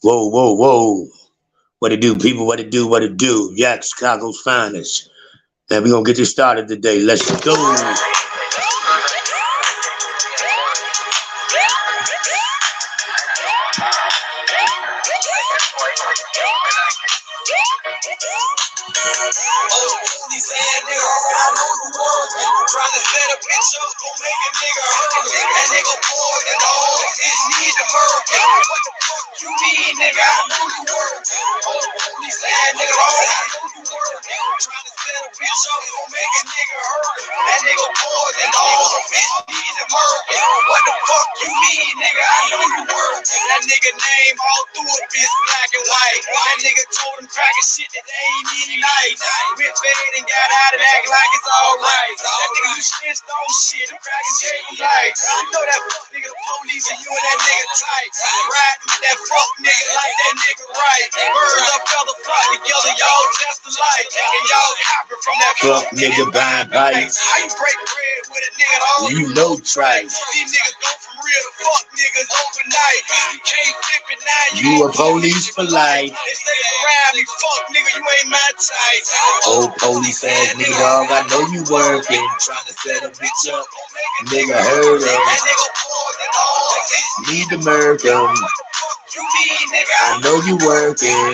Whoa, whoa, whoa. What it do, people? What it do? What it do? Yeah, Chicago's finest. And we're going to get this started today. Let's go. Trying to set a bitch up, gon' make a nigga hurt. That nigga bored and all his need to work. What the fuck you mean, nigga? I know you work. Police ass nigga, all I know you work. Trying to set a bitch up, gon' make a nigga hurt. That nigga bored and all his need to work. What the fuck you mean, nigga? I know you work. That nigga name all through it, bitch, black and white. That nigga told him cracking shit that they ain't even nice. Went bed and got out and act like it's alright. That nigga you snitched on shit, I'm cracking shit like. You know that fuck nigga, the police and you and that nigga tight. Riding with that fuck nigga like that nigga right. Birds up feather flock together, y'all just alike. And y'all hopping from that Fuck nigga buying pipes. How you break bread with a nigga all You know trice. these niggas go from real to fuck niggas overnight. You can't flip it now, You a police for life. They stay around me, fuck nigga, you ain't my type. Oh, police ass nigga dog, I know you working. Trying to set a bitch up. Nigga heard him. Need to murder him. I know you working.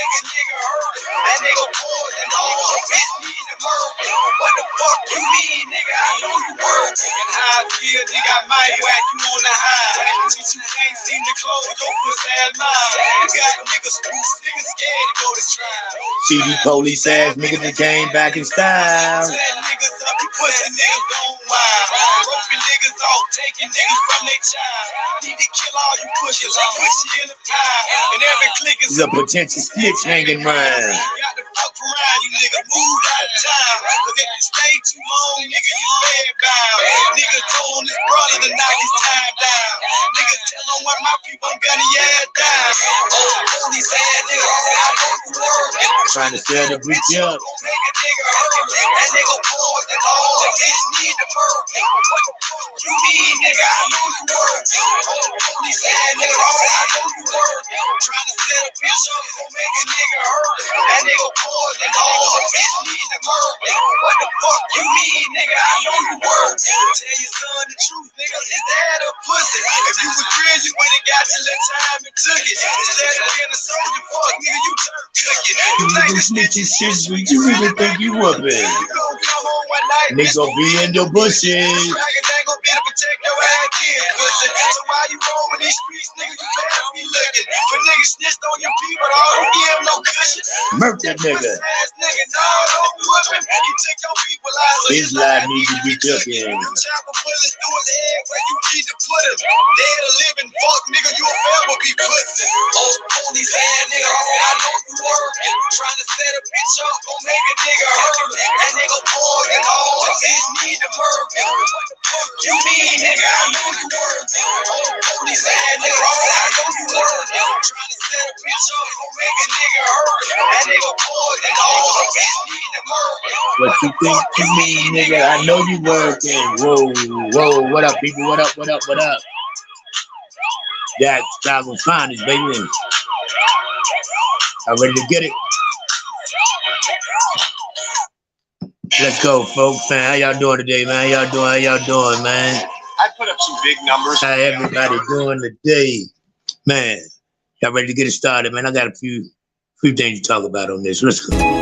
That nigga bored and all his need to murder. What the fuck you mean, nigga? I know you working. And how I feel, nigga, I might whack you on the high. Since you can't seem to close your pussy ass mind. You got niggas spoofs, niggas scared to go to trial. See these police ass niggas that came back in style. Set niggas up, you pussy niggas don't mind. Roping niggas off, taking niggas from their child. Need to kill all you pushers, I put you in the pile. And every click is The potential snitch hanging round. got to fuck around, you nigga, move out of town. Cause if you stay too long, nigga, you bed bound. Nigga told his brother to knock his time down. Nigga tell him one of my people, I'm gonna ass down. Oh, police ass nigga, I know you working. Trying to set a bitch up. Make a nigga hurt. That nigga bored and all his need to work. What the fuck you mean, nigga? I know you working. Oh, police ass nigga, I know you working. Trying to set a bitch up, gon' make a nigga hurt. That nigga bored and all his need to work. What the fuck you mean, nigga? I know you working. Tell your son the truth, nigga. Is that a pussy? If you was real, you went and got your little time and took it. Instead of being a soldier, fuck, nigga, you turned cooking. You think the Snitching shit, sweet, you really think you up it. you gon' come on one night, Niggas gon' be in your bushes. Dragon ain't gon' be to protect your ass again, pussy. So why you roaming these streets, nigga? You better be looking. But niggas snitched on your people, all don't give him no cushion. Murk that nigga. Ass nigga, no, don't whooping. You took your people out, so His life need to be taken. You chopper bullets through his head where you need to put him. Dead or living, fuck, nigga, you a forever be pussy. Oh, police ass nigga, I know you working. Trying to set a bitch up, gon' make a nigga hurt. That nigga bored and all his need to murder. What the fuck you mean, nigga? I know you working. Oh, police ass nigga, I know you working. Trying to set a bitch up, gon' make a nigga hurt. That nigga bored and all his need to murder. What you think you mean, nigga? I know you working. Whoa, whoa, what up, people? What up, what up, what up? That Chicago's finest, baby. I'm ready to get it. Let's go, folks, man. How y'all doing today, man? How y'all doing, man? I put up some big numbers. How everybody doing today? Man, y'all ready to get it started, man? I got a few things to talk about on this. Let's go.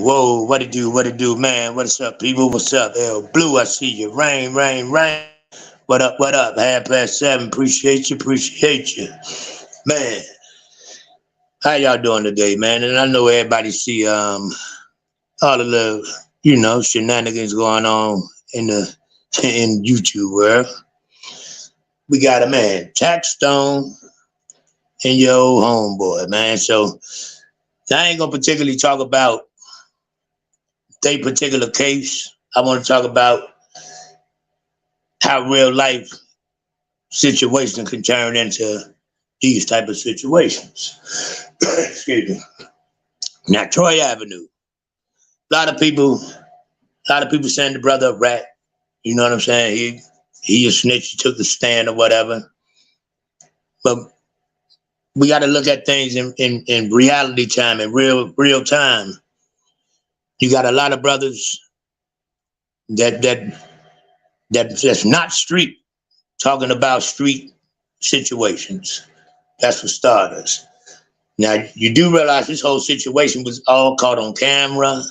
whoa, what it do, man? What's up, people? What's up? L Blue, I see you. Rain, rain, rain. What up, what up? 7:30. Appreciate you. Man, how y'all doing today, man? And I know everybody see all of the, shenanigans going on in the in YouTube world. We got a man, TAXSTONE, and your old homeboy, man. So I ain't gonna particularly talk about their particular case. I want to talk about how real life situation can turn into these type of situations. Excuse me. Now, Troy Avenue. A lot of people saying the brother a rat. You know what I'm saying? He a snitch. He took the stand or whatever. But we got to look at things in reality time, in real time. You got a lot of brothers that's not street talking about street situations. That's for starters. Now you do realize this whole situation was all caught on camera.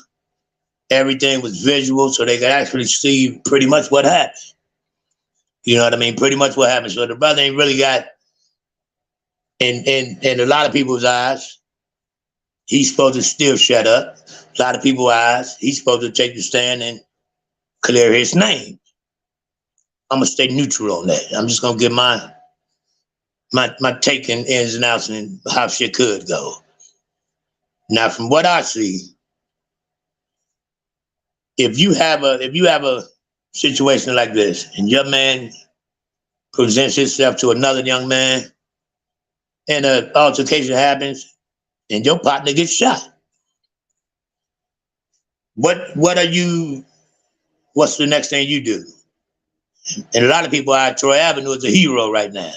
Everything was visual, so they could actually see pretty much what happened. You know what I mean? Pretty much what happened. So the brother ain't really got, in a lot of people's eyes, he's supposed to still shut up. A lot of people's eyes, he's supposed to take the stand and clear his name. I'm gonna stay neutral on that. I'm just gonna give my take and ins and outs and how shit could go. Now, from what I see, if you have a situation like this and your man presents himself to another young man and an altercation happens and your partner gets shot, what's the next thing you do? And a lot of people are Troy Avenue is a hero right now.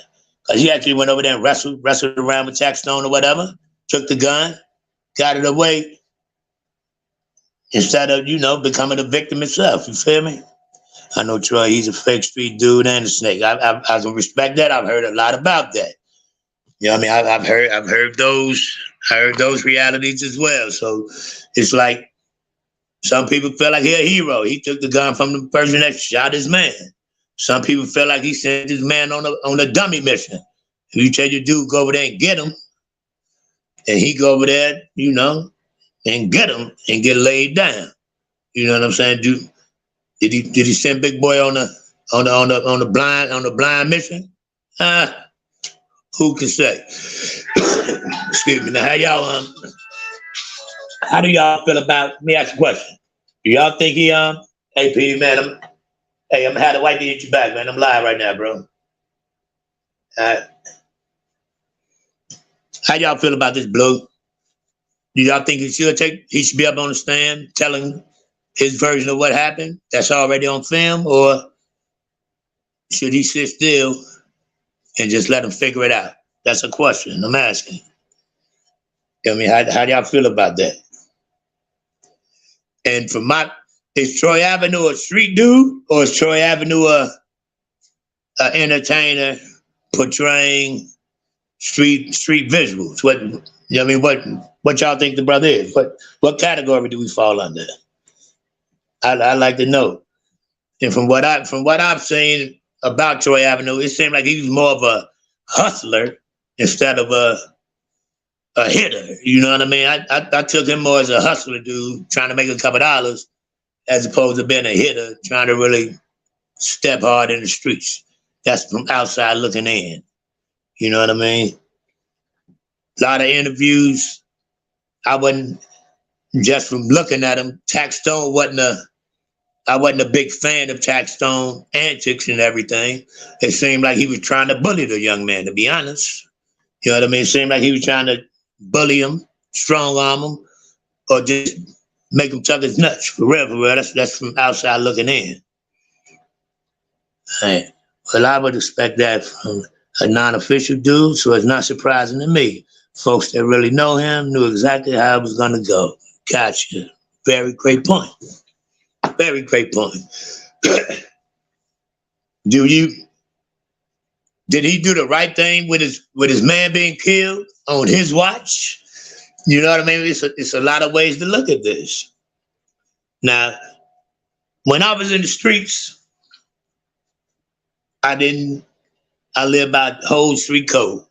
Because he actually went over there and wrestled around with TAXSTONE or whatever, took the gun, got it away, instead of, becoming a victim himself. You feel me? I know Troy, he's a fake street dude and a snake. I can respect that. I've heard a lot about that. You know what I mean? I've heard those realities as well. So it's like some people feel like he's a hero. He took the gun from the person that shot his man. Some people feel like he sent his man on a dummy mission. If you tell your dude go over there and get him, and he go over there, and get him and get laid down. You know what I'm saying? Did he send Big Boy on the blind mission? Who can say? Excuse me. Now, how do y'all feel about? Let me ask you a question. Do y'all think he hey P man, I'm gonna have the white hit you back, man. I'm live right now, bro. How y'all feel about this, Blue? Do y'all think he should be up on the stand telling his version of what happened that's already on film, or should he sit still and just let him figure it out? That's a question I'm asking. I mean, how do y'all feel about that? And is Troy Avenue a street dude, or is Troy Avenue a entertainer portraying street visuals? What y'all think the brother is? What category do we fall under? I'd like to know. And from what I've seen about Troy Avenue, it seemed like he was more of a hustler instead of a hitter. You know what I mean? I took him more as a hustler dude trying to make a couple dollars, as opposed to being a hitter trying to really step hard in the streets. That's from outside looking in. You know what I mean? A lot of interviews, I wasn't, just from looking at him, TAXSTONE I wasn't a big fan of TAXSTONE antics and everything. It seemed like he was trying to bully the young man, to be honest. You know what I mean? It seemed like he was trying to bully him, strong arm him, or just make him tuck his nuts. For real. That's from outside looking in. Right. Well, I would expect that from a non-official dude, so it's not surprising to me. Folks that really know him knew exactly how it was going to go. Gotcha. Very great point. Very great point. Did he do the right thing with his man being killed on his watch? You know what I mean? It's a lot of ways to look at this. Now, when I was in the streets, I live by whole street code.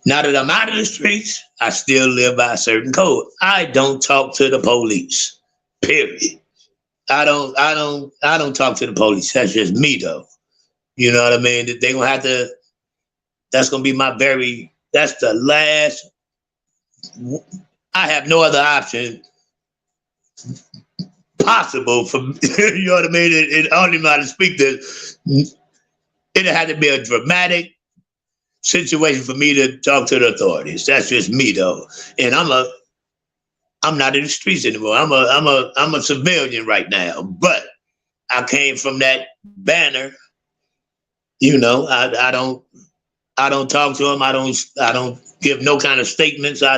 Now that I'm out of the streets, I still live by a certain code. I don't talk to the police. Period. I don't talk to the police. That's just me though. You know what I mean? They gonna have to, that's gonna be that's the last. I have no other option possible for you know what I mean? It only matter to speak this. It had to be a dramatic situation for me to talk to the authorities. That's just me though. And I'm not in the streets anymore. I'm a civilian right now. But I came from that banner. You know, I don't talk to them. I don't give no kind of statements. I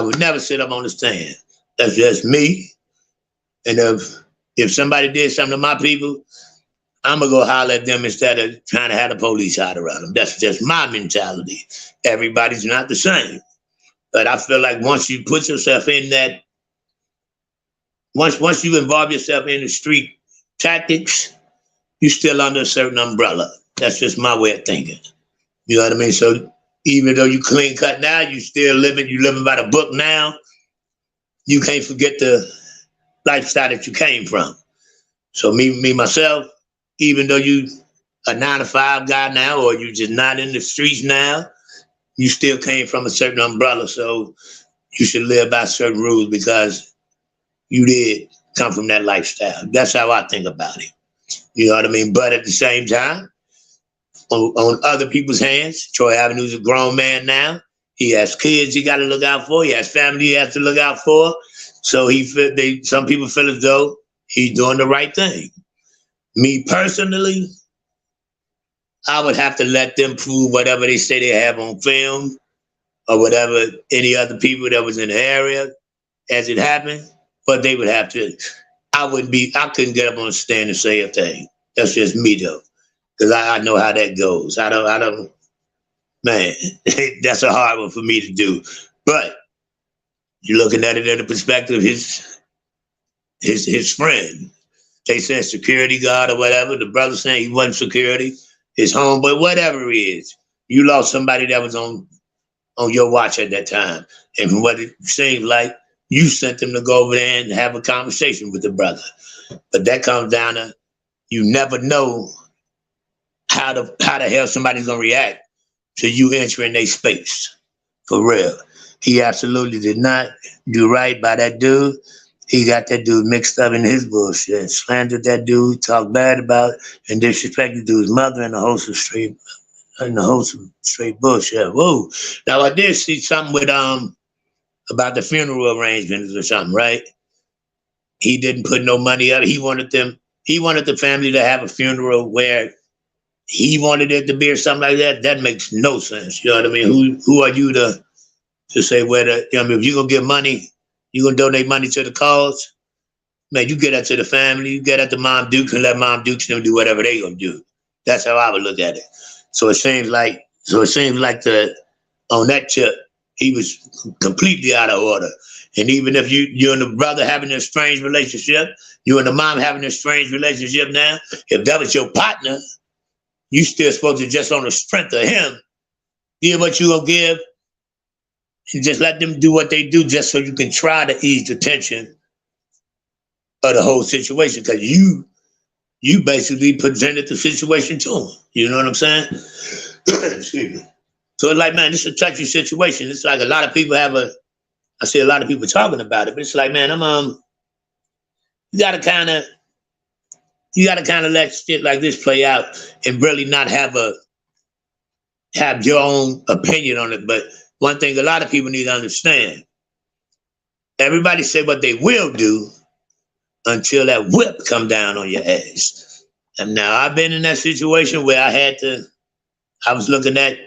would never sit up on the stand. That's just me. And if somebody did something to my people, I'm gonna go holler at them instead of trying to have the police out around them. That's just my mentality. Everybody's not the same. But I feel like once you put yourself in that, once you involve yourself in the street tactics, you're still under a certain umbrella. That's just my way of thinking. You know what I mean? So even though you clean cut now, you living by the book now, you can't forget the lifestyle that you came from. So me myself, even though you a 9 to 5 guy now, or you just not in the streets now, you still came from a certain umbrella. So you should live by certain rules because you did come from that lifestyle. That's how I think about it. You know what I mean? But at the same time, on other people's hands, Troy Avenue's a grown man now. He has kids he got to look out for. He has family he has to look out for. So some people feel as though he's doing the right thing. Me personally, I would have to let them prove whatever they say they have on film or whatever any other people that was in the area as it happened. But they would have to. I couldn't get up on the stand and say a thing. That's just me though, because I know how that goes. I don't. Man, that's a hard one for me to do. But you're looking at it in the perspective of his friend. They said security guard or whatever. The brother saying he wasn't security. His homeboy, whatever it is. You lost somebody that was on your watch at that time. And from what it seems like, you sent them to go over there and have a conversation with the brother. But that comes down to you never know how the hell somebody's gonna react to you entering their space. For real. He absolutely did not do right by that dude. He got that dude mixed up in his bullshit, slandered that dude, talked bad about and disrespected dude's mother and the host of straight bullshit. Whoa. Now I did see something with about the funeral arrangements or something, right? He didn't put no money up. He wanted the family to have a funeral where he wanted it to be or something like that. That makes no sense. You know what I mean? Who are you to say whether, you know, if you're gonna give money, you're gonna donate money to the cause? Man, you get that to the family, you get that to Mom Dukes and let Mom Dukes them do whatever they gonna do. That's how I would look at it. So it seems like on that tip, he was completely out of order. And even if you and the brother having a strange relationship, you and the mom having a strange relationship now, if that was your partner, you still supposed to just on the strength of him, give what you gonna give, and just let them do what they do just so you can try to ease the tension of the whole situation. Because you basically presented the situation to them. You know what I'm saying? Excuse me. So it's like, man, this is a touchy situation. It's like a lot of people I see a lot of people talking about it, but it's like, man, you gotta kind of let shit like this play out and really not have your own opinion on it. But one thing a lot of people need to understand, everybody say what they will do until that whip come down on your ass. And now I've been in that situation where I was looking at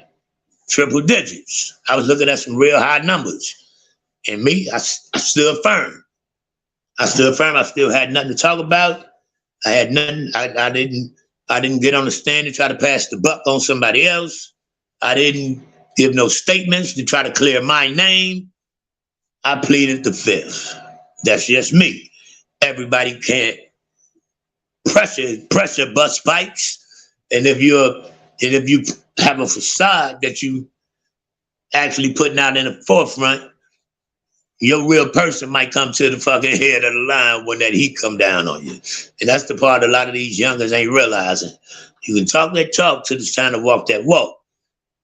triple digits. I was looking at some real high numbers. And me, I stood firm. I still had nothing to talk about. I had nothing. I didn't get on the stand and try to pass the buck on somebody else. I didn't give no statements to try to clear my name. I pleaded the fifth. That's just me. everybody can't pressure bust pipes. And if you have a facade that you actually putting out in the forefront, your real person might come to the fucking head of the line when that heat come down on you. And that's the part a lot of these youngers ain't realizing. You can talk that talk till it's time to walk that walk.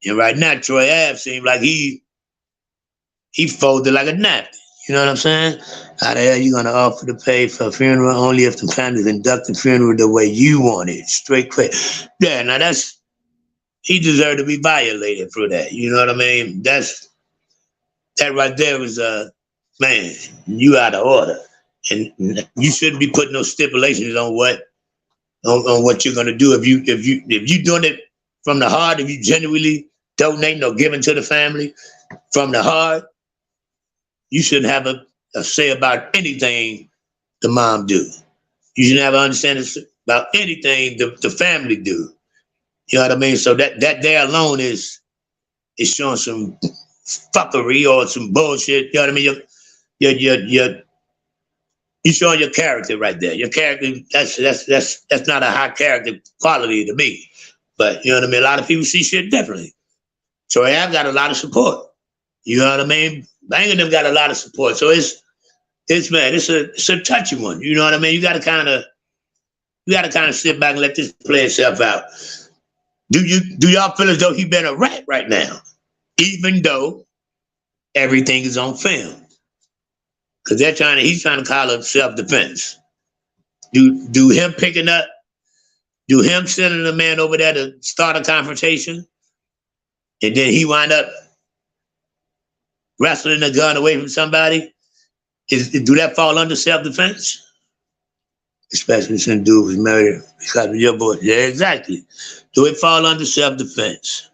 And right now, Troy Ave seems like he folded like a napkin. You know what I'm saying? How the hell you gonna offer to pay for a funeral only if the family conduct the funeral the way you want it? Straight quick. Yeah, now he deserved to be violated for that. You know what I mean? That right there was man, you out of order. And you shouldn't be putting no stipulations on what you're gonna do. If you doing it from the heart, if you genuinely donating or giving to the family from the heart, you shouldn't have a say about anything the mom do. You shouldn't have an understanding about anything the family do. You know what I mean? So that there alone is showing some fuckery or some bullshit. You know what I mean? You're showing your character right there. Your character, that's not a high character quality to me. But you know what I mean? A lot of people see shit differently. So I've got a lot of support. You know what I mean? Bang them got a lot of support. So it's a touchy one. You know what I mean? You gotta kinda sit back and let this play itself out. Do y'all feel as though he been a rat right now? Even though everything is on film. Because he's trying to call it self-defense. Do him sending a man over there to start a confrontation, and then he wind up wrestling a gun away from somebody, do that fall under self-defense? Especially since dude was married because of your boy. Yeah, exactly. Do it fall under self-defense?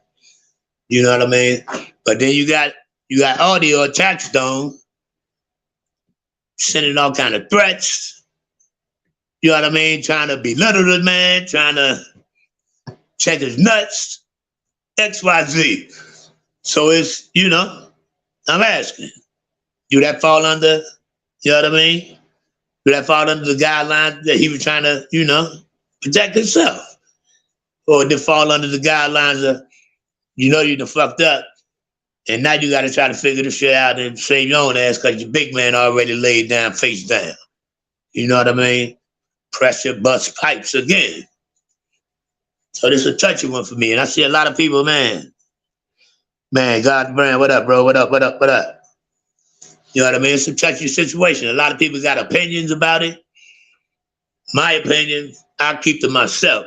You know what I mean? But then you got audio or TAXSTONE sending all kind of threats. You know what I mean? Trying to belittle the man, trying to check his nuts, XYZ. So it's, I'm asking, do that fall under, you know what I mean? Do that fall under the guidelines that he was trying to, protect himself? Or did it fall under the guidelines of, you done fucked up, and now you got to try to figure this shit out and save your own ass because your big man already laid down face down. You know what I mean? Pressure bust pipes again. So this is a touchy one for me. And I see a lot of people, man, God brand, what up, bro? What up? You know what I mean? It's a touchy situation. A lot of people got opinions about it. My opinion, I'll keep to myself.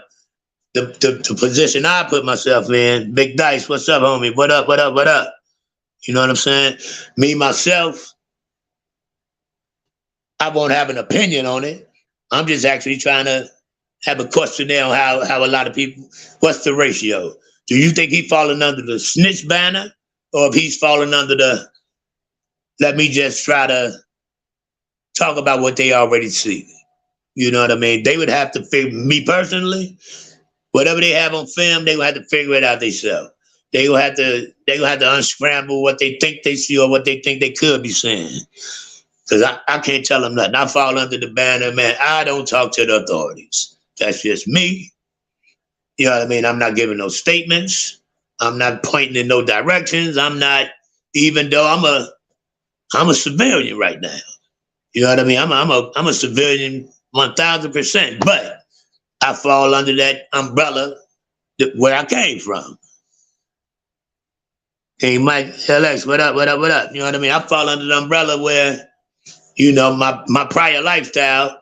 The position I put myself in, Big Dice, what's up, homie? What up? You know what I'm saying? Me, myself, I won't have an opinion on it. I'm just actually trying to have a questionnaire on how a lot of people, what's the ratio? Do you think he's falling under the snitch banner, or if he's falling under the, let me just try to talk about what they already see? You know what I mean? They would have to figure, me personally, whatever they have on film, they will have to figure it out themselves. They will have to unscramble what they think they see or what they think they could be saying. Because I can't tell them nothing. I fall under the banner, man. I don't talk to the authorities. That's just me. You know what I mean? I'm not giving no statements. I'm not pointing in no directions. I'm not, even though I'm a civilian right now. You know what I mean? I'm a civilian 1,000%, but I fall under that umbrella where I came from. Hey, Mike, LX, what up? You know what I mean? I fall under the umbrella where, my prior lifestyle,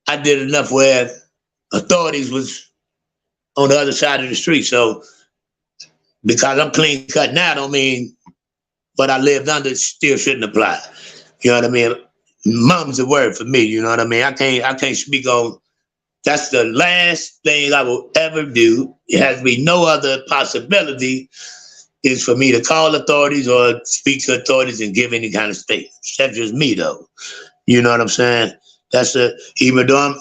I did enough where authorities was on the other side of the street. So because I'm clean cut now, don't mean what I lived under still shouldn't apply. You know what I mean? Mom's the word for me. You know what I mean? I can't speak on. That's the last thing I will ever do. It has to be no other possibility is for me to call authorities or speak to authorities and give any kind of statements. That's just me, though. You know what I'm saying? Even though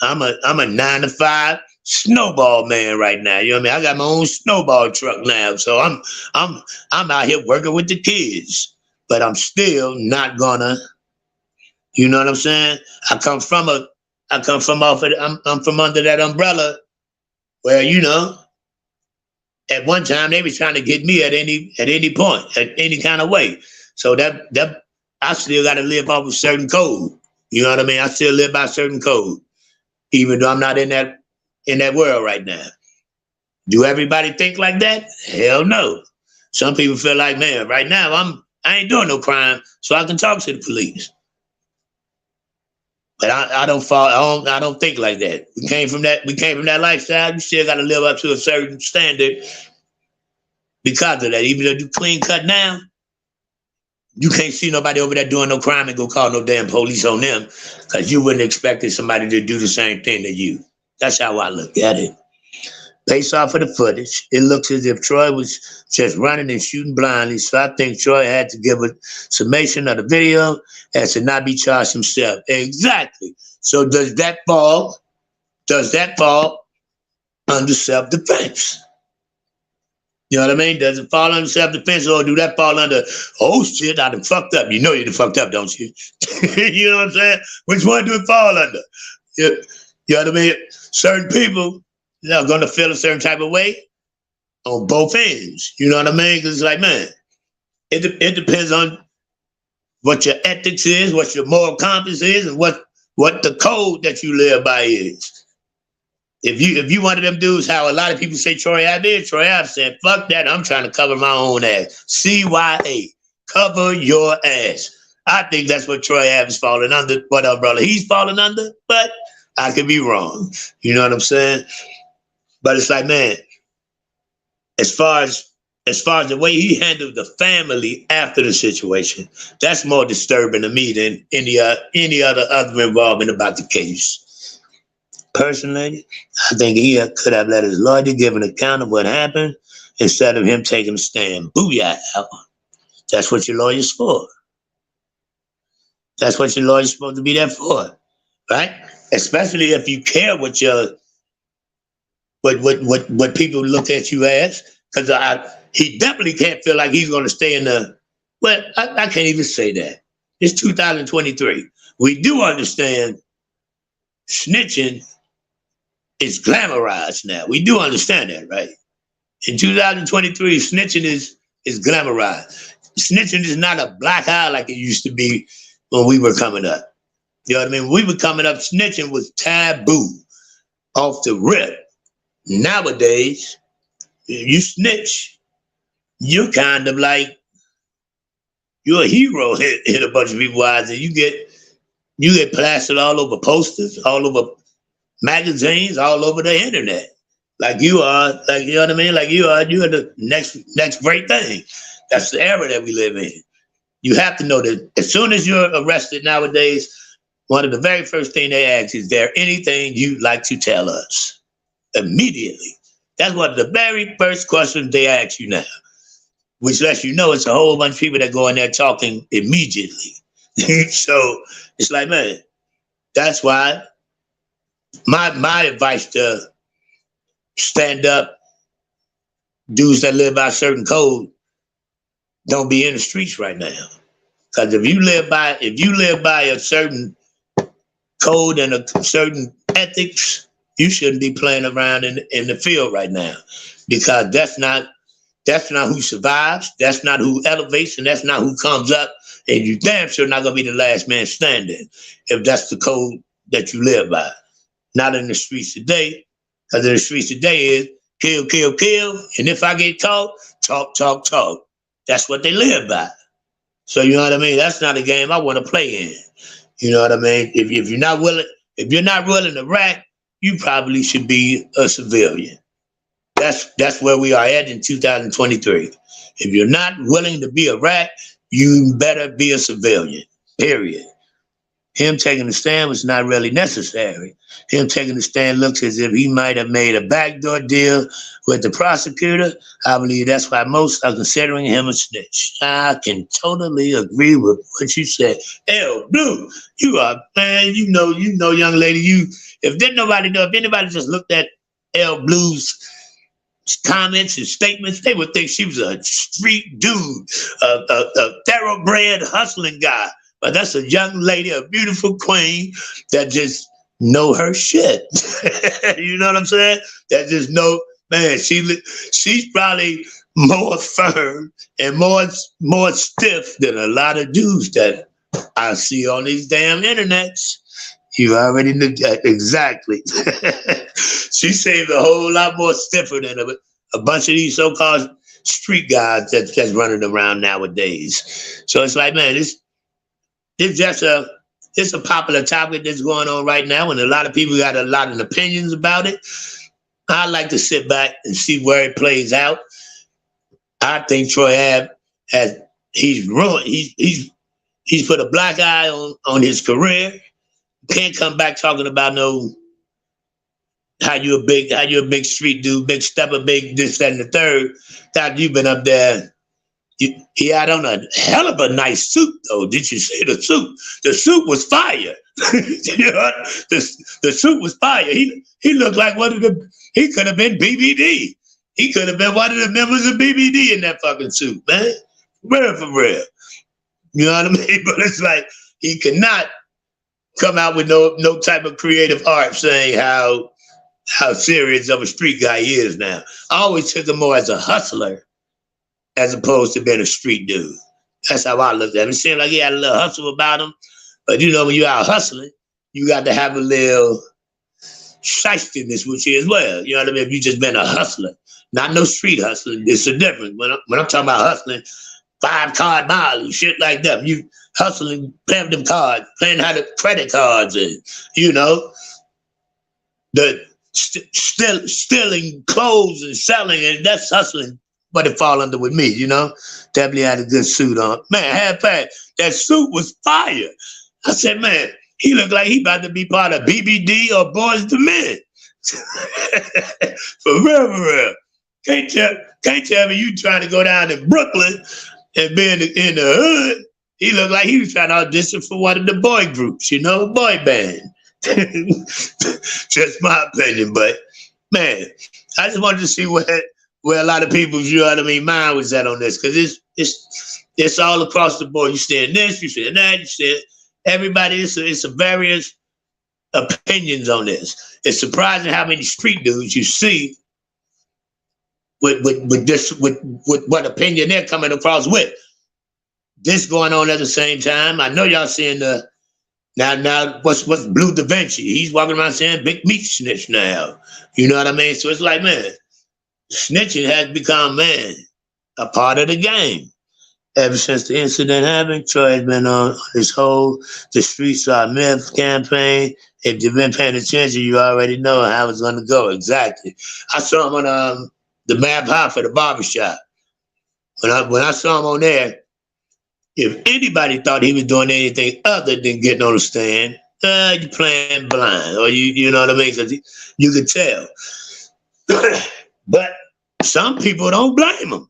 I'm a 9-to-5 snowball man right now. You know what I mean? I got my own snowball truck now, so I'm out here working with the kids. But I'm still not gonna You know what I'm saying? I come from I'm from under that umbrella where, at one time they was trying to get me at any point, at any kind of way. So that I still got to live off a certain code. You know what I mean? I still live by a certain code, even though I'm not in that world right now. Do everybody think like that? Hell no. Some people feel like, man, right now I ain't doing no crime, so I can talk to the police. But I don't think like that. We came from that lifestyle. You still got to live up to a certain standard because of that. Even though you clean cut now, you can't see nobody over there doing no crime and go call no damn police on them, because you wouldn't expect somebody to do the same thing to you. That's how I look at it. Based off of the footage, it looks as if Troy was just running and shooting blindly. So I think Troy had to give a summation of the video and to not be charged himself. Exactly. So does that fall under self-defense? You know what I mean? Does it fall under self-defense, or do that fall under, oh shit, I done fucked up? You know you done fucked up, don't you? You know what I'm saying? Which one do it fall under? You know what I mean? Certain people, they're going to feel a certain type of way on both ends. You know what I mean? Because it's like, man, it depends on what your ethics is, what your moral compass is, and what the code that you live by is. If you one of them dudes, how a lot of people say Troy Ave is, Troy Ave said, fuck that, I'm trying to cover my own ass. CYA, cover your ass. I think that's what Troy Ave is falling under, what umbrella he's falling under, but I could be wrong. You know what I'm saying? But it's like, man, as far as the way he handled the family after the situation, that's more disturbing to me than any other involvement about the case. Personally, I think he could have let his lawyer give an account of what happened instead of him taking a stand. Booyah. That's what your lawyer's for. That's what your lawyer's supposed to be there for, right? Especially if you care what people look at you as, because he definitely can't feel like he's going to stay in the. Well, I can't even say that. It's 2023. We do understand snitching is glamorized now. We do understand that, right? In 2023, snitching is glamorized. Snitching is not a black eye like it used to be when we were coming up. You know what I mean? When we were coming up, snitching was taboo off the rip. Nowadays, you snitch, you're kind of like, you're a hero. Hit a bunch of people's eyes, and you get plastered all over posters, all over magazines, all over the internet. Like you are, like, you know what I mean? Like you're the next great thing. That's the era that we live in. You have to know that as soon as you're arrested nowadays, one of the very first things they ask is there anything you'd like to tell us? Immediately. That's one of the very first questions they ask you now, which lets you know it's a whole bunch of people that go in there talking immediately. So it's like, man, that's why my advice to stand up dudes that live by a certain code don't be in the streets right now. Because if you live by a certain code and a certain ethics, you shouldn't be playing around in the field right now. Because that's not who survives, that's not who elevates, and that's not who comes up. And you damn sure not gonna be the last man standing if that's the code that you live by. Not in the streets today, because in the streets today is kill, kill, kill, and if I get caught, talk, talk, talk. That's what they live by. So you know what I mean? That's not a game I want to play in. You know what I mean? If you're not willing to rack, you probably should be a civilian. That's where we are at in 2023. If you're not willing to be a rat, you better be a civilian, period. Him taking the stand was not really necessary. Him taking the stand looks as if he might have made a backdoor deal with the prosecutor. I believe that's why most are considering him a snitch. I can totally agree with what you said. L Blue, you are, man, you know, young lady, if anybody just looked at L Blue's comments and statements, they would think she was a street dude, a thoroughbred hustling guy. but that's a young lady, a beautiful queen that just know her shit. You know what I'm saying? That just know, man, she's probably more firm and more stiff than a lot of dudes that I see on these damn internets. You already knew that exactly. She seems a whole lot more stiffer than a bunch of these so-called street guys that's running around nowadays. So it's like, man, it's just it's a popular topic that's going on right now, and a lot of people got a lot of opinions about it. I like to sit back and see where it plays out. I think Troy Ave he's ruined. He's put a black eye on his career. Can't come back talking about no how you a big street dude, big stepper, big this, that, and the third. Thought you've been up there. He had on a hell of a nice suit, though. Did you see the suit? The suit was fire. You know, the suit was fire. He looked like he could have been BBD. He could have been one of the members of BBD in that fucking suit, man. For real. You know what I mean? But it's like he cannot come out with no type of creative art saying how serious of a street guy he is now. I always took him more as a hustler as opposed to being a street dude. That's how I looked at him. It seemed like he had a little hustle about him. But you know, when you're out hustling, you got to have a little shystiness with you as well. You know what I mean? If you just been a hustler, not no street hustling, it's a difference. When I'm talking about hustling, 5-card mile, shit like that. You hustling, playing them cards, playing how the credit cards and, you know, the stealing clothes and selling, and that's hustling. But it fall under with me, you know. Definitely had a good suit on. Man, half past, that suit was fire. I said, man, he looked like he about to be part of BBD or Boys to Men. For real. Can't tell me you trying to go down to Brooklyn and be in the hood. He looked like he was trying to audition for one of the boy groups, you know, boy band. Just my opinion, but man, I just wanted to see where a lot of people's, you know what I mean, mind was at on this, because it's all across the board. You saying this, you saying that, you saying everybody. It's a various opinions on this. It's surprising how many street dudes you see with what opinion they're coming across with. This going on at the same time. I know y'all seeing the now what's Blue Da Vinci? He's walking around saying big meat snitch now. You know what I mean? So it's like, man, snitching has become, man, a part of the game. Ever since the incident happened, Troy has been on this whole "the streets are a myth" campaign. If you've been paying attention, you already know how it's going to go. Exactly. I saw him on the Map High for the barbershop. When I saw him on there, if anybody thought he was doing anything other than getting on the stand, you playing blind, or you know what I mean? Because you could tell. But some people don't blame him.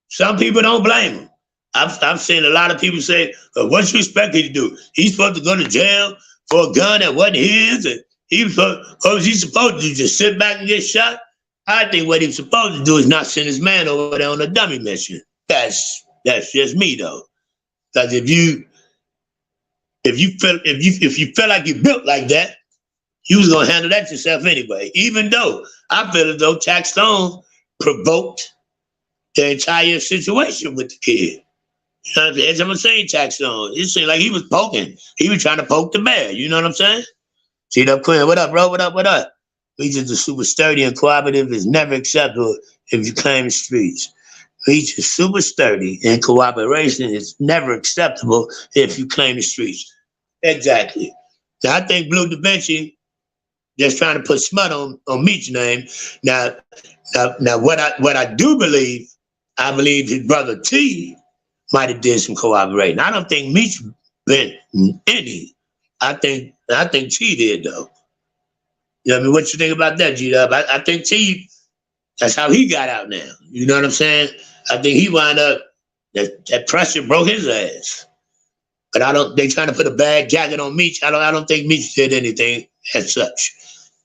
Some people don't blame him. I've seen a lot of people say, "What you expect him to do? He's supposed to go to jail for a gun that wasn't his, and what was he supposed to do? Just sit back and get shot?" I think what he's supposed to do is not send his man over there on a dummy mission. That's just me though. Because if you feel like you built like that, you was gonna handle that yourself anyway. Even though I feel as though TAXSTONE provoked the entire situation with the kid. You know what I'm saying? As I'm saying, TAXSTONE. It seemed like he was poking. He was trying to poke the bear. You know what I'm saying? See that Quinn? What up, bro? What up? We just super sturdy and cooperative is never acceptable if you claim the streets. Each is super sturdy and cooperation is never acceptable if you claim the streets. Exactly. Now, I think Blue Da Vinci just trying to put smut on Meech's name. Now, what I do believe, I believe his brother T might have did some cooperating. I don't think Meech been any. I think T did though. You know what I mean? What you think about that, G-Dub? I think T, that's how he got out now. You know what I'm saying? I think he wound up, that pressure broke his ass. But they trying to put a bad jacket on Meech. I don't think Meech did anything as such.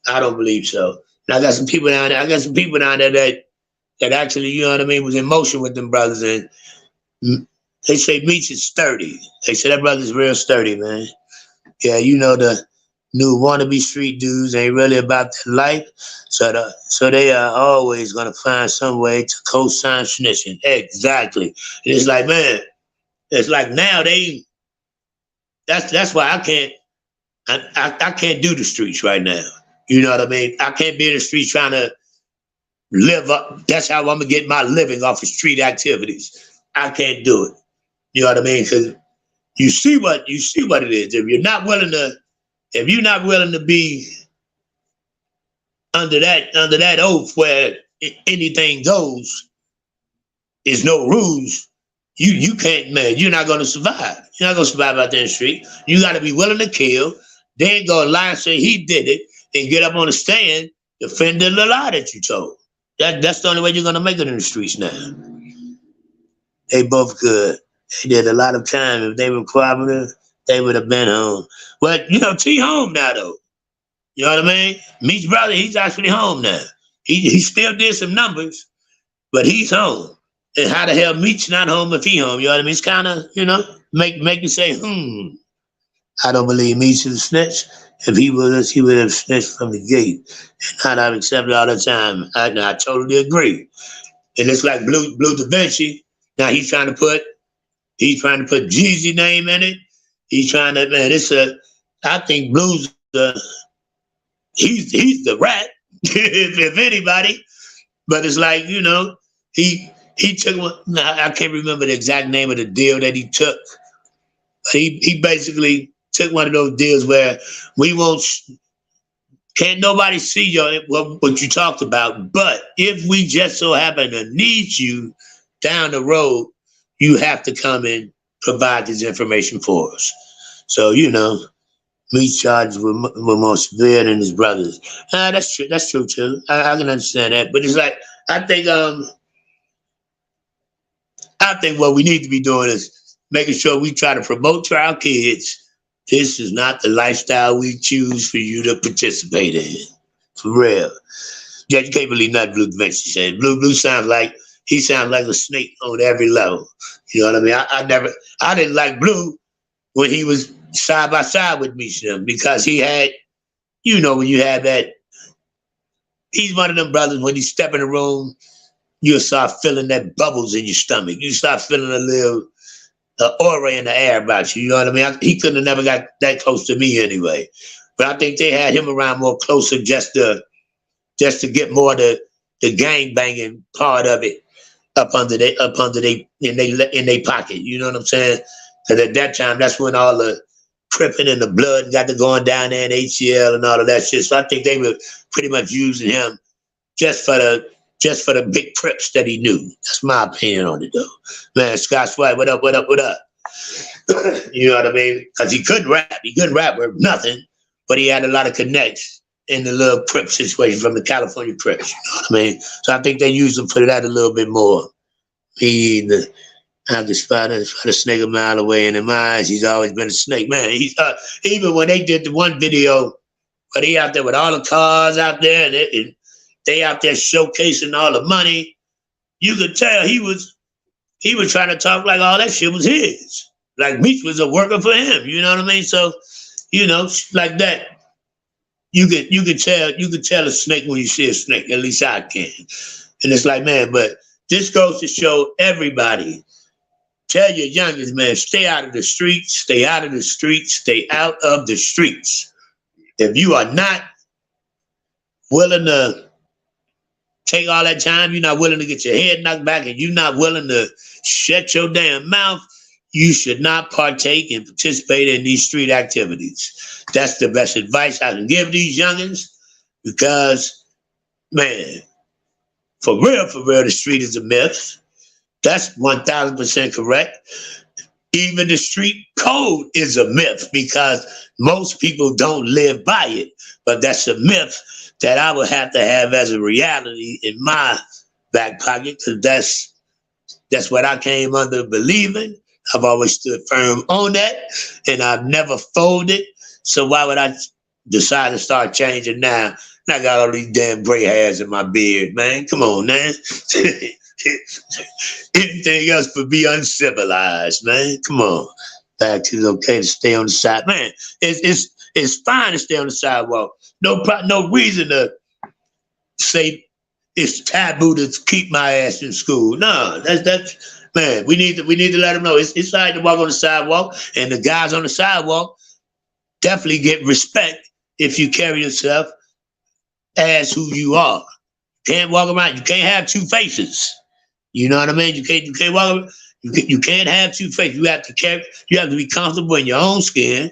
I don't believe so. And I got some people down there that actually, you know what I mean, was in motion with them brothers. And They say Meech is sturdy. They say that brother's real sturdy, man. Yeah, you know the new wannabe street dudes ain't really about their life, so they are always gonna find some way to co-sign snitching. Exactly. And it's like, man, it's like now they. That's why I can't do the streets right now. You know what I mean? I can't be in the streets trying to live up. That's how I'm gonna get my living off of street activities. I can't do it. You know what I mean? Because you see what it is. If you're not willing to be under that oath where anything goes, there's no rules. You can't, man. You're not gonna survive. You're not gonna survive out there in the street. You got to be willing to kill. Then go lie and say he did it, and get up on the stand defending the lie that you told. That's the only way you're gonna make it in the streets now. They both good. They did a lot of time. If they were cooperative, they would have been home. But T home now though. You know what I mean? Meech's brother, he's actually home now. He still did some numbers, but he's home. And how the hell Meech not home if he home? You know what I mean? It's kind of, make you say, I don't believe Meech is a snitch. If he was, he would have snitched from the gate. And not have accepted all the time. I totally agree. And it's like Blue Da Vinci. Now he's trying to put Jeezy name in it. He's trying to, man, I think Blue's he's the rat, if anybody. But it's like, he took one. I can't remember the exact name of the deal that he took. But he basically took one of those deals where can't nobody see what you talked about. But if we just so happen to need you down the road, you have to come and provide this information for us. So, Meech charges were more severe than his brothers. That's true. That's true too. I can understand that. But it's like, I think what we need to be doing is making sure we try to promote to our kids, this is not the lifestyle we choose for you to participate in. For real. Yeah, you can't believe nothing Blue Da Vinci said. Blue sounds like a snake on every level. You know what I mean? I didn't like Blue when he was side by side with me, because he had, when you have that, he's one of them brothers, when you step in the room, you'll start feeling that bubbles in your stomach. You start feeling a little aura in the air about you. You know what I mean? He couldn't have never got that close to me anyway. But I think they had him around more closer just to get more the gang banging part of it up under they in they pocket. You know what I'm saying? Because at that time, that's when all the cripping and the blood got to going down there in ATL and all of that shit. So I think they were pretty much using him just for the big crips that he knew. That's my opinion on it, though. Man, Scott Swipe, what up? You know what I mean? Because he couldn't rap. He couldn't rap with nothing, but he had a lot of connects in the little crip situation from the California Crips. You know what I mean? So I think they used him for that a little bit more. I could spot a snake a mile away, and in my eyes, he's always been a snake. Man, he's even when they did the one video, but he out there with all the cars out there, and they out there showcasing all the money, you could tell he was trying to talk like all that shit was his. Like Meech was a worker for him, you know what I mean? So, like that, you could tell a snake when you see a snake, at least I can. And it's like, man, but this goes to show everybody, tell your youngest, man, stay out of the streets, stay out of the streets, stay out of the streets. If you are not willing to take all that time, you're not willing to get your head knocked back, and you're not willing to shut your damn mouth, you should not partake and participate in these street activities. That's the best advice I can give these youngins, because, man, for real, the street is a myth. That's 1,000% correct. Even the street code is a myth, because most people don't live by it. But that's a myth that I would have to have as a reality in my back pocket, because that's what I came under believing. I've always stood firm on that, and I've never folded. So why would I decide to start changing now? And I got all these damn gray hairs in my beard, man. Come on, man. Anything else would be uncivilized, man. Come on. Back to it's okay to stay on the side. Man, it's fine to stay on the sidewalk. No reason to say it's taboo to keep my ass in school. No, that's man, we need to let them know it's all right to walk on the sidewalk, and the guys on the sidewalk definitely get respect if you carry yourself as who you are. Can't walk around. You can't have two faces. You know what I mean? You can't walk around. You can't have two faces. You have to be comfortable in your own skin.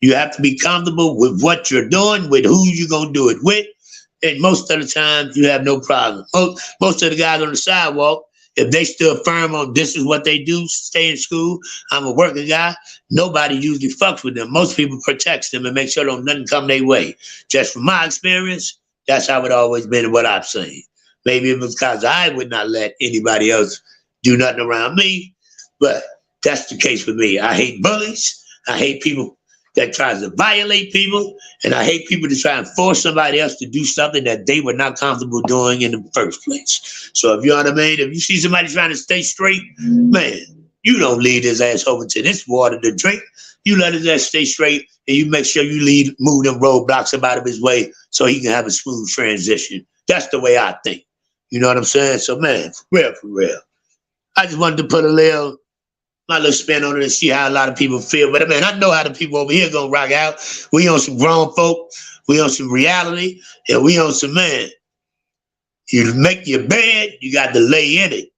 You have to be comfortable with what you're doing, with who you're gonna do it with. And most of the time, you have no problem. Most of the guys on the sidewalk, if they still firm on this is what they do, stay in school, I'm a working guy, nobody usually fucks with them. Most people protect them and make sure don't nothing come their way. Just from my experience, that's how it always been what I've seen. Maybe it was because I would not let anybody else do nothing around me, but that's the case with me. I hate bullies. I hate people that tries to violate people, and I hate people to try and force somebody else to do something that they were not comfortable doing in the first place. So if you know what I mean, if you see somebody trying to stay straight, man, you don't lead his ass over to this water to drink. You let his ass stay straight, and you make sure you move them roadblocks up out of his way so he can have a smooth transition. That's the way I think. You know what I'm saying? So man, for real. I just wanted to put my little spin on it and see how a lot of people feel. But man, I know how the people over here gonna rock out. We on some grown folk, we on some reality, and we on some man. You make your bed, you got to lay in it.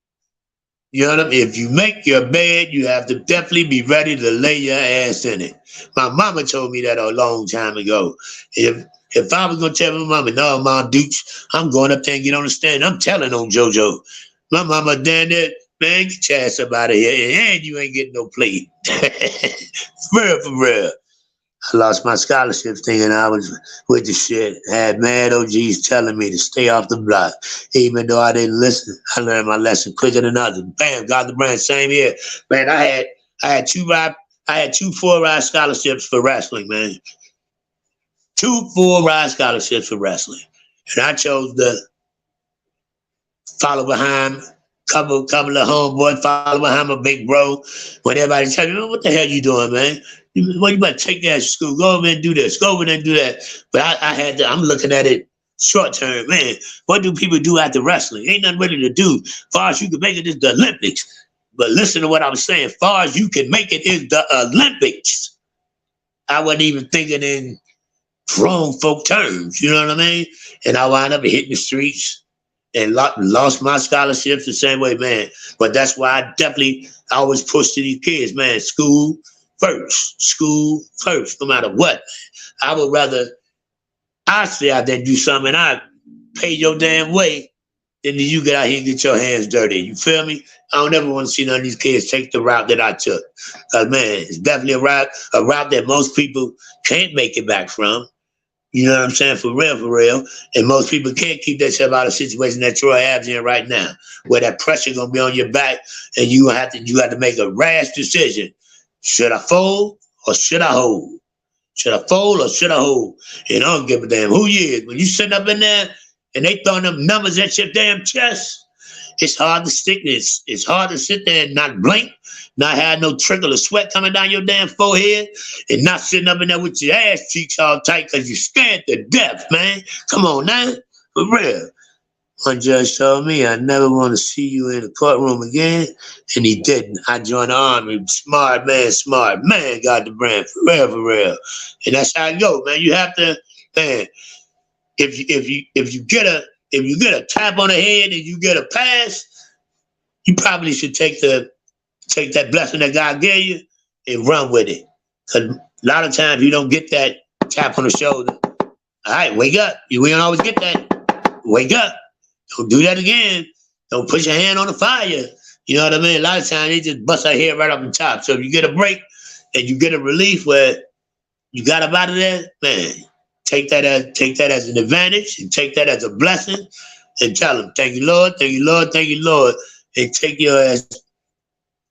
You know what I mean? If you make your bed, you have to definitely be ready to lay your ass in it. My mama told me that a long time ago. If I was gonna tell my mama, no, Mom Dukes, I'm going up there and get on the stand, I'm telling on JoJo. My mama down there, man, get your ass up out of here, and you ain't getting no plate. For real. I lost my scholarship thinking I was with the shit. Had mad OGs telling me to stay off the block. Even though I didn't listen, I learned my lesson quicker than others. Bam, got the brand, same year. Man, I had two 4-ride scholarships for wrestling, man. 2 4-ride scholarships for wrestling. And I chose to follow behind couple of homeboys, follow behind my big bro. When everybody tell me, what the hell you doing, man? You better take that to school. Go over and do this. Go over and do that. But I'm looking at it short term, man. What do people do after wrestling? Ain't nothing really to do. Far as you can make it is the Olympics. But listen to what I'm saying. Far as you can make it is the Olympics. I wasn't even thinking in grown folk terms. You know what I mean? And I wound up hitting the streets and lost my scholarships the same way, man. But that's why I always push to these kids, man. School first, no matter what. I would rather stay out there and do something and I pay your damn way than you get out here and get your hands dirty. You feel me? I don't ever want to see none of these kids take the route that I took. Because, man, it's definitely a route that most people can't make it back from. You know what I'm saying? For real. And most people can't keep themselves out of a situation that Troy has in right now, where that pressure gonna be on your back and you have to make a rash decision. Should I fold or should I hold? Should I fold or should I hold? And I don't give a damn who you is. When you sitting up in there and they throwing them numbers at your damn chest, it's hard to stick this. It's hard to sit there and not blink, not have no trickle of sweat coming down your damn forehead, and not sitting up in there with your ass cheeks all tight because you're scared to death, man. Come on now, for real. One judge told me I never want to see you in the courtroom again, and he didn't. I joined the army. Smart man, got the brand, for real. And that's how it go, man. You have to, man. If you get a tap on the head and you get a pass, you probably should take that blessing that God gave you and run with it. Because a lot of times you don't get that tap on the shoulder. All right, wake up. We don't always get that. Wake up. Don't do that again. Don't put your hand on the fire. You know what I mean? A lot of times they just bust our head right off the top. So if you get a break and you get a relief where you got up out of there, man, take that as an advantage and take that as a blessing and tell them, thank you, Lord, thank you, Lord, thank you, Lord, and take your ass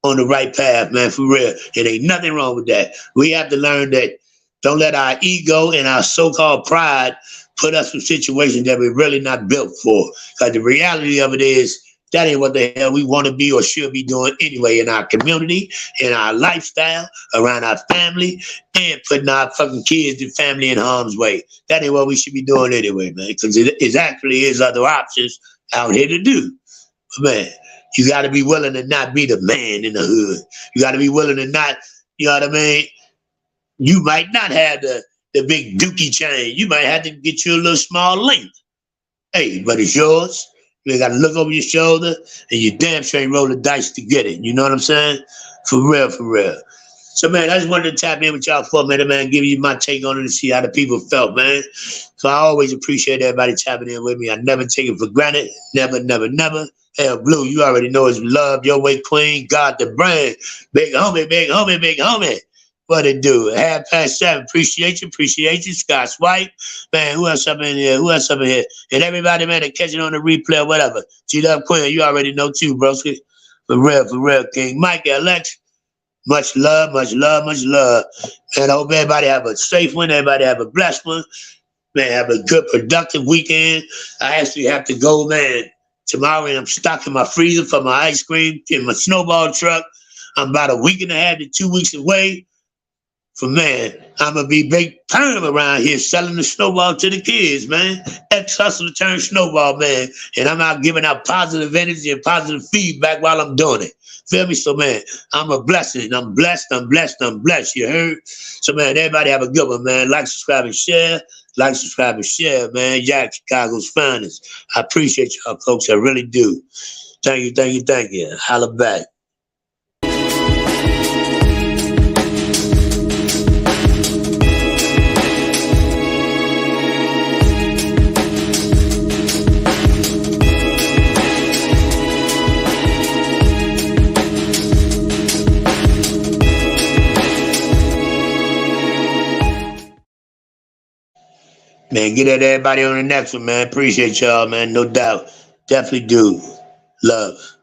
on the right path, man, for real. It ain't nothing wrong with that. We have to learn that don't let our ego and our so-called pride put us in situations that we're really not built for. Because the reality of it is That ain't what the hell we want to be or should be doing anyway in our community, in our lifestyle, around our family, and putting our fucking kids and family in harm's way. That ain't what we should be doing anyway, man, because it actually is other options out here to do. But man, you got to be willing to not be the man in the hood. You got to be willing to not, you know what I mean? You might not have the big dookie chain. You might have to get you a little small link. Hey, but it's yours. You got to look over your shoulder, and you damn sure ain't roll the dice to get it. You know what I'm saying? For real, for real. So, man, I just wanted to tap in with y'all for a minute, man, give you my take on it and see how the people felt, man. So I always appreciate everybody tapping in with me. I never take it for granted. Never, never, never. Hell, Blue, you already know it's love, your way, queen, God the brand. Big homie, big homie, big homie. What it do? 7:30. Appreciate you. Scott White. Man, who else up in here? And everybody, man, that catch it on the replay or whatever. G-Love Queen, you already know too, bro. For real, King. Mike, Alex, much love. Man, I hope everybody have a safe one. Everybody have a blessed one. Man, have a good, productive weekend. I actually have to go, man, tomorrow, and I'm stocking my freezer for my ice cream in my snowball truck. I'm about a week and a half to 2 weeks away. Man, I'm going to be big perm around here selling the snowball to the kids, man. Ex-hustler turned snowball, man. And I'm out giving out positive energy and positive feedback while I'm doing it. Feel me? So, man, I'm a blessing. I'm blessed. You heard? So, man, everybody have a good one, man. Like, subscribe, and share. Man. Jack, Chicago's finest. I appreciate y'all, folks. I really do. Thank you. Holla back. Man, get at everybody on the next one, man. Appreciate y'all, man. No doubt. Definitely do. Love.